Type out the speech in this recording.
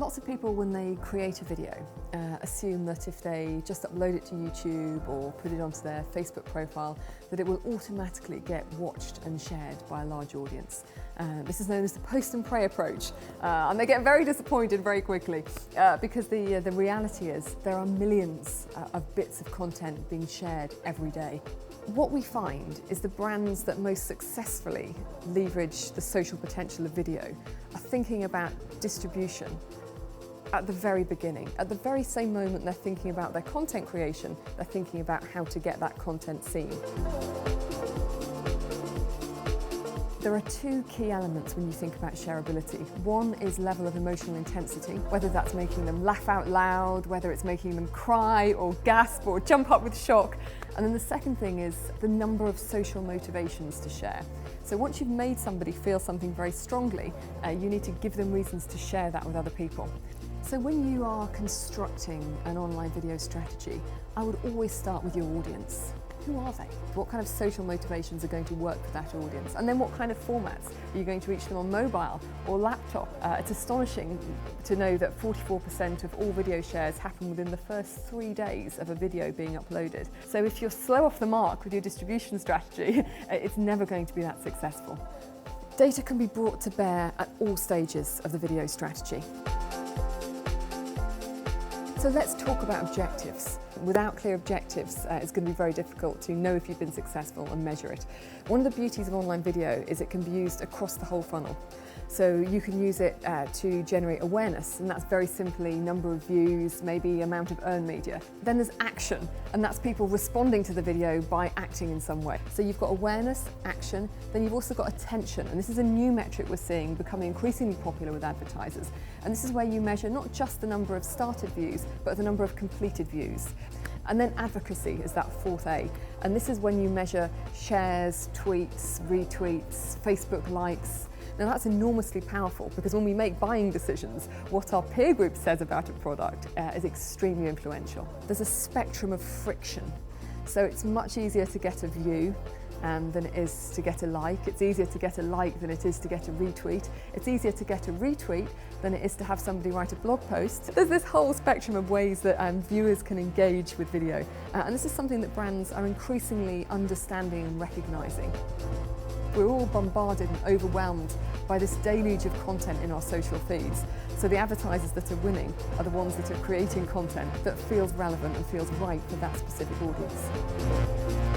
Lots of people, when they create a video, assume that if they just upload it to YouTube or put it onto their Facebook profile, that it will automatically get watched and shared by a large audience. This is known as the post and pray approach, and they get very disappointed very quickly because the reality is there are millions of bits of content being shared every day. What we find is the brands that most successfully leverage the social potential of video are thinking about distribution at the very beginning. At the very same moment they're thinking about their content creation, they're thinking about how to get that content seen. There are two key elements when you think about shareability. One is level of emotional intensity, whether that's making them laugh out loud, whether it's making them cry or gasp or jump up with shock. And then the second thing is the number of social motivations to share. So once you've made somebody feel something very strongly, you need to give them reasons to share that with other people. So when you are constructing an online video strategy, I would always start with your audience. Who are they? What kind of social motivations are going to work for that audience? And then what kind of formats? Are you going to reach them on mobile or laptop? It's astonishing to know that 44% of all video shares happen within the first 3 days of a video being uploaded. So if you're slow off the mark with your distribution strategy, it's never going to be that successful. Data can be brought to bear at all stages of the video strategy. So let's talk about objectives. Without clear objectives, it's going to be very difficult to know if you've been successful and measure it. One of the beauties of online video is it can be used across the whole funnel. So you can use it to generate awareness, and that's very simply number of views, maybe amount of earned media. Then there's action, and that's people responding to the video by acting in some way. So you've got awareness, action, then you've also got attention, and this is a new metric we're seeing becoming increasingly popular with advertisers. And this is where you measure not just the number of started views, but the number of completed views. And then advocacy is that fourth A. And this is when you measure shares, tweets, retweets, Facebook likes. Now that's enormously powerful because when we make buying decisions, what our peer group says about a product is extremely influential. There's a spectrum of friction. So it's much easier to get a view than it is to get a like. It's easier to get a like than it is to get a retweet. It's easier to get a retweet than it is to have somebody write a blog post. There's this whole spectrum of ways that viewers can engage with video. And this is something that brands are increasingly understanding and recognising. We're all bombarded and overwhelmed by this deluge of content in our social feeds. So the advertisers that are winning are the ones that are creating content that feels relevant and feels right for that specific audience.